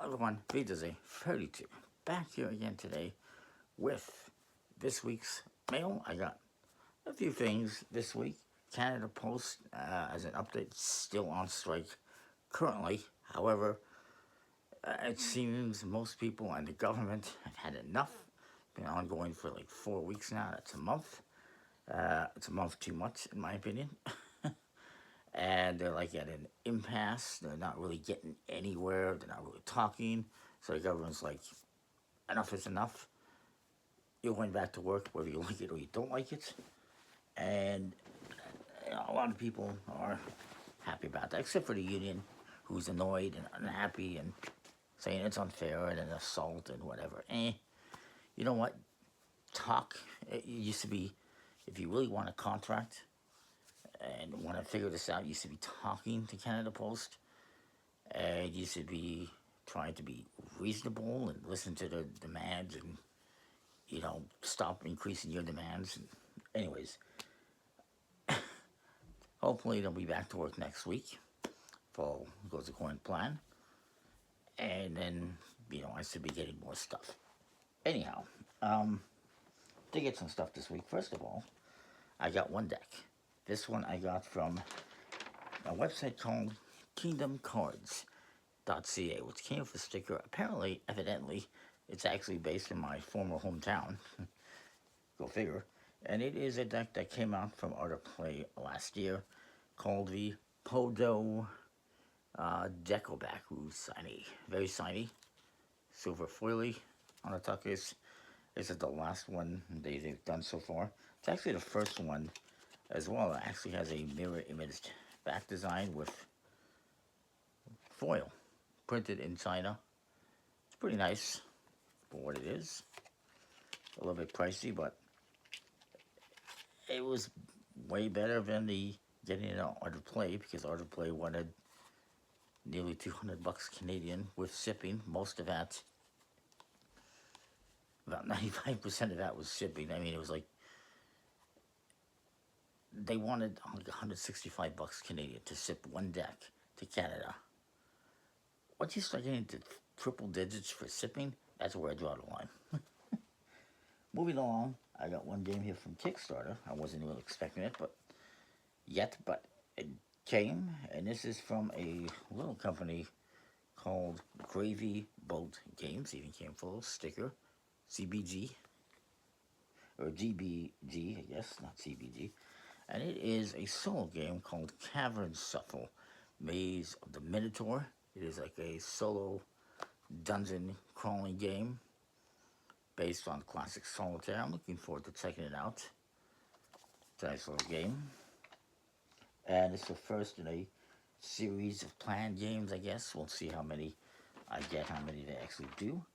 everyone, Wiedersehen 32. Back here again today with this week's mail. I got a few things this week. Canada Post, as an update, still on strike currently. However, it seems most people and the government have had enough. Been ongoing for like 4 weeks now. That's a month. It's a month too much, in my opinion. And they're like at an impasse. They're not really getting anywhere. They're not really talking. So the government's like, enough is enough. You're going back to work whether you like it or you don't like it. And a lot of people are happy about that, except for the union, who's annoyed and unhappy and saying it's unfair and an assault and whatever. You know what? Talk. It used to be, if you really want a contract and want to figure this out, you used to be talking to Canada Post. And you should be trying to be reasonable and listen to their demands and, stop increasing your demands. And anyways, hopefully they'll be back to work next week if all goes according to plan. And then, I should be getting more stuff. Anyhow, to get some stuff this week, first of all, I got one deck. This one I got from a website called kingdomcards.ca, which came with a sticker. Apparently, evidently, it's actually based in my former hometown. Go figure. And it is a deck that came out from Art of Play last year called the Podo Decoback. Ooh, shiny. Very shiny. Silver foily on the tuck case. This is the last one they've done so far. It's actually the first one as well. It actually has a mirror image back design with foil printed in China. It's pretty nice for what it is. A little bit pricey, but it was way better than the getting it on Art of Play, because Art of Play wanted nearly $200 Canadian with shipping. Most of that, about 95% of that was shipping. I mean, it was like they wanted like $165 Canadian to ship one deck to Canada. Once you start getting into triple digits for shipping, that's where I draw the line. Moving along, I got one game here from Kickstarter. I wasn't really expecting it, but it came, and this is from a little company called Gravy Boat Games. Even came full sticker, CBG, or GBG, I guess, not CBG. And it is a solo game called Cavern Shuffle, Maze of the Minotaur. It is like a solo dungeon crawling game based on classic solitaire. I'm looking forward to checking it out. It's a nice little game. And it's the first in a series of planned games, I guess. We'll see how many I get, how many they actually do.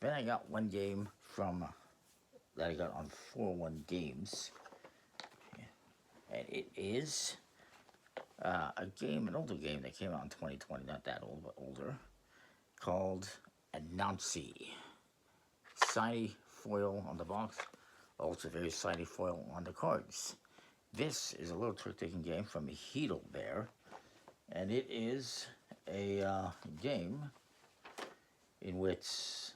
Then I got one game that I got on 401 Games. And it is an older game that came out in 2020, not that old, but older, called Anansi. Shiny foil on the box, also very shiny foil on the cards. This is a little trick-taking game from Heidelberg, and it is a game in which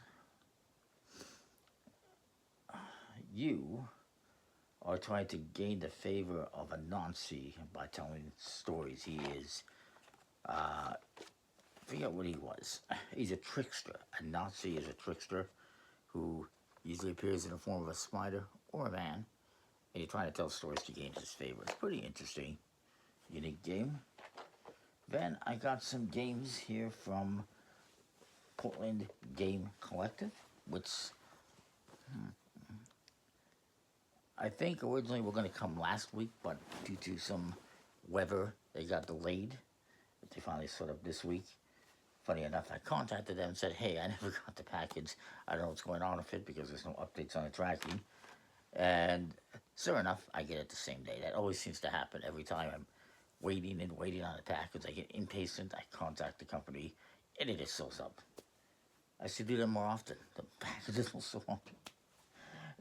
you are trying to gain the favor of Anansi by telling stories. He is, I forget what he was. He's a trickster. Anansi is a trickster who usually appears in the form of a spider or a man, and you're trying to tell stories to gain his favor. It's pretty interesting, unique game. Then I got some games here from Portland Game Collective, which I think originally were going to come last week, but due to some weather, they got delayed. But they finally set up this week. Funny enough, I contacted them and said, hey, I never got the package. I don't know what's going on with it because there's no updates on the tracking. And sure enough, I get it the same day. That always seems to happen every time. I'm waiting and waiting on a package. I get impatient. I contact the company, and it just shows up. I should do that more often. The packages will show up.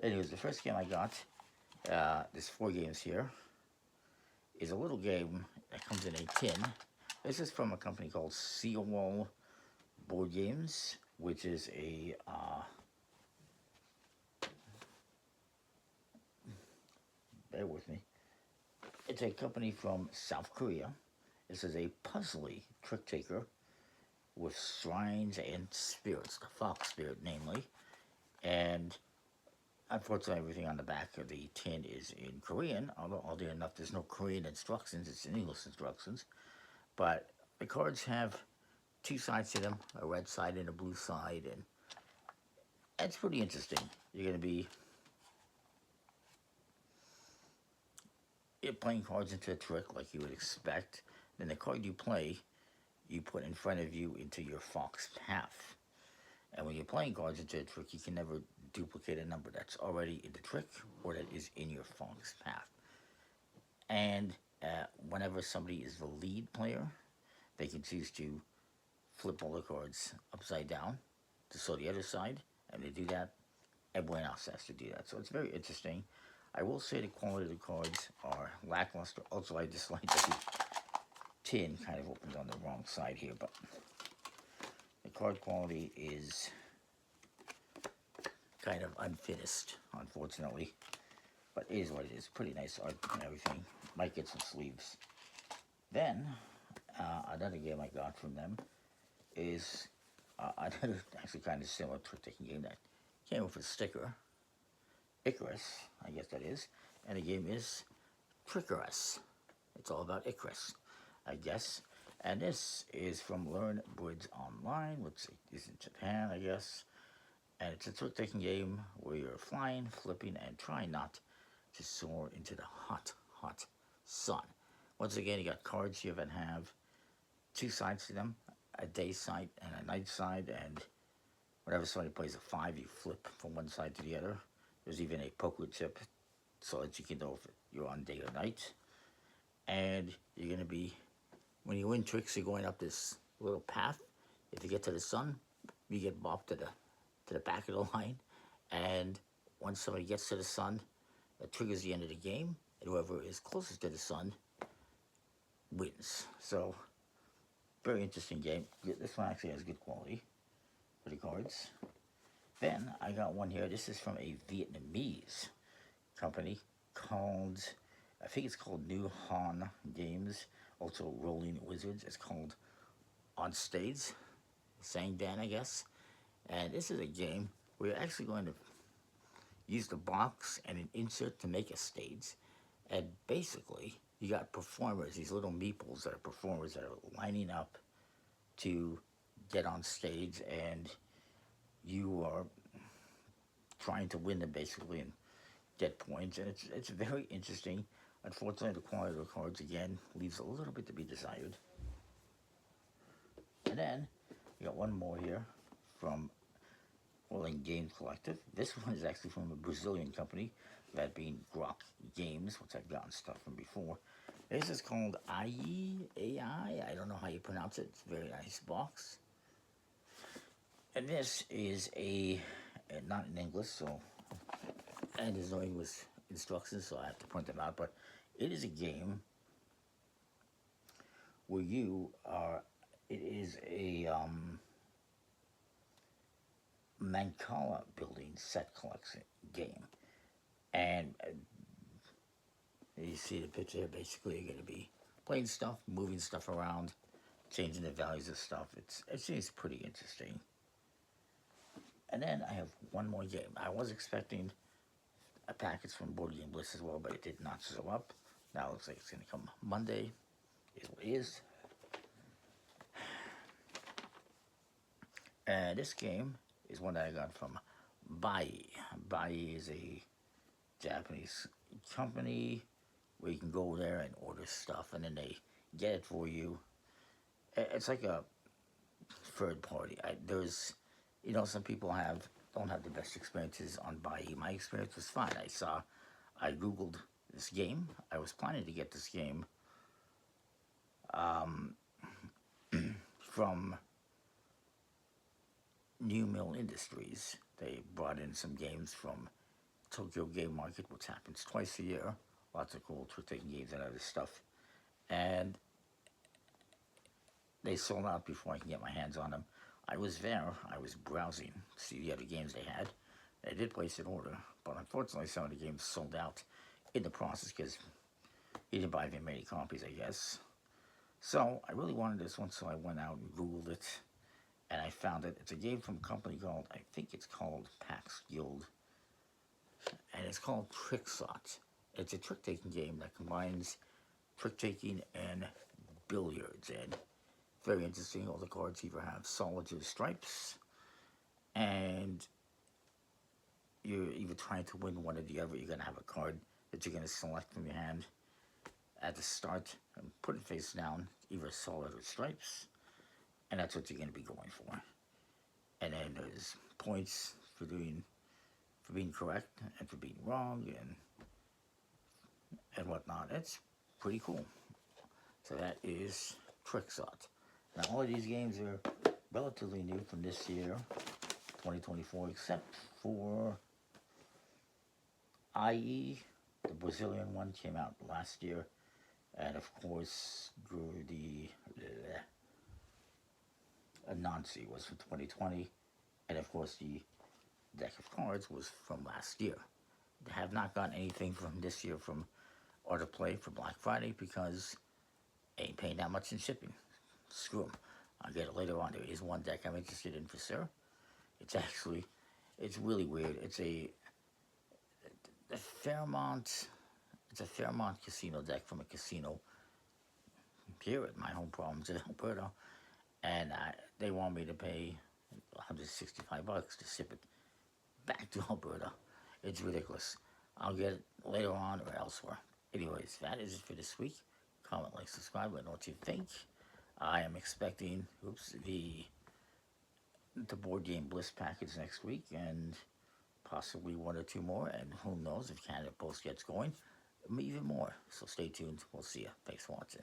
Anyways, the first game I got, there's 4 games here, is a little game that comes in a tin. This is from a company called Board Games, which is a bear with me. It's a company from South Korea. This is a puzzly trick taker with shrines and spirits, the fox spirit namely. And unfortunately, everything on the back of the tin is in Korean, although oddly enough, there's no Korean instructions, it's in English instructions. But the cards have two sides to them, a red side and a blue side, and it's pretty interesting. You're going to be playing cards into a trick like you would expect. Then the card you play, you put in front of you into your fox path. And when you're playing cards into a trick, you can never duplicate a number that's already in the trick or that is in your fox path. And whenever somebody is the lead player, they can choose to flip all the cards upside down to show the other side, and they do that. Everyone else has to do that. So it's very interesting. I will say the quality of the cards are lackluster. Also, I dislike that the tin kind of opens on the wrong side here, but the card quality is kind of unfinished, unfortunately. But it is what it is. Pretty nice art and everything. Might get some sleeves. Then, another game I got from them is another actually kind of similar trick-taking game that came with a sticker. Icarus, I guess that is. And the game is Trickerus. It's all about Icarus, I guess. And this is from Learn Bridge Online, which is in Japan, I guess. And it's a trick-taking game where you're flying, flipping, and trying not to soar into the hot, hot sun. Once again, you got cards here that have two sides to them, a day side and a night side, and whenever somebody plays a 5, you flip from one side to the other. There's even a poker chip so that you can know if you're on day or night. And you're going to be, when you win tricks, you're going up this little path. If you get to the sun, you get bopped to the back of the line. And once somebody gets to the sun, that triggers the end of the game. And whoever is closest to the sun wins. So, very interesting game. This one actually has good quality for the cards. Then I got one here. This is from a Vietnamese company called, I think it's called New Han Games, also Rolling Wizards. It's called On Stage, Sang Dan, I guess. And this is a game where you're actually going to use the box and an insert to make a stage. And basically, you got performers, these little meeples that are performers that are lining up to get on stage, and you are trying to win them basically and get points, and it's very interesting. Unfortunately, the quality of the cards again leaves a little bit to be desired. And then we got one more here from Rolling Games Collective. This one is actually from a Brazilian company, that being Grok Games, which I've gotten stuff from before. This is called AI. I don't know how you pronounce it. It's a very nice box. And this is not in English, so, and there's no English instructions, so I have to print them out, but it is a game where you are, it is a Mancala building set collection game. And you see the picture here, basically you're going to be playing stuff, moving stuff around, changing the values of stuff. It seems pretty interesting. And then I have one more game. I was expecting a package from Board Game Bliss as well, but it did not show up. Now it looks like it's going to come Monday. Is what it is. And this game is one that I got from Buyee. Buyee is a Japanese company where you can go there and order stuff, and then they get it for you. It's like a third party. There's, some people don't have the best experiences on Buyee. My experience was fine. I Googled this game. I was planning to get this game from New Mill Industries. They brought in some games from Tokyo Game Market, which happens twice a year. Lots of cool trick-taking games and other stuff. And they sold out before I can get my hands on them. I was there. I was browsing to see the other games they had. I did place an order, but unfortunately some of the games sold out in the process because he didn't buy very many copies, I guess. So I really wanted this one, so I went out and Googled it, and I found it. It's a game from a company called, I think it's called Pax Guild, and it's called Trickshot. It's a trick-taking game that combines trick-taking and billiards, and very interesting. All the cards either have solids or stripes, and you're either trying to win one or the other. You're going to have a card that you're going to select from your hand at the start and put it face down, either solid or stripes, and that's what you're going to be going for. And then there's points for being correct and for being wrong and whatnot. It's pretty cool. So that is Trickshot. Now all of these games are relatively new from this year, 2024, except for IE. The Brazilian one came out last year, and of course the Anansi was from 2020, and of course the deck of cards was from last year. They have not gotten anything from this year from Art of Play for Black Friday because I ain't paying that much in shipping. Screw them. I'll get it later on. There is one deck I'm interested in for sure. It's really weird. It's a Fairmont casino deck from a casino here at my home province in Alberta, and they want me to pay $165 to ship it back to Alberta. It's ridiculous. I'll get it later on or elsewhere. Anyways, that is it for this week. Comment, like, subscribe, let me know what you think. I am expecting, the board game Bliss package next week, and possibly one or two more, and who knows if Canada Post gets going, even more. So stay tuned. We'll see you. Thanks for watching.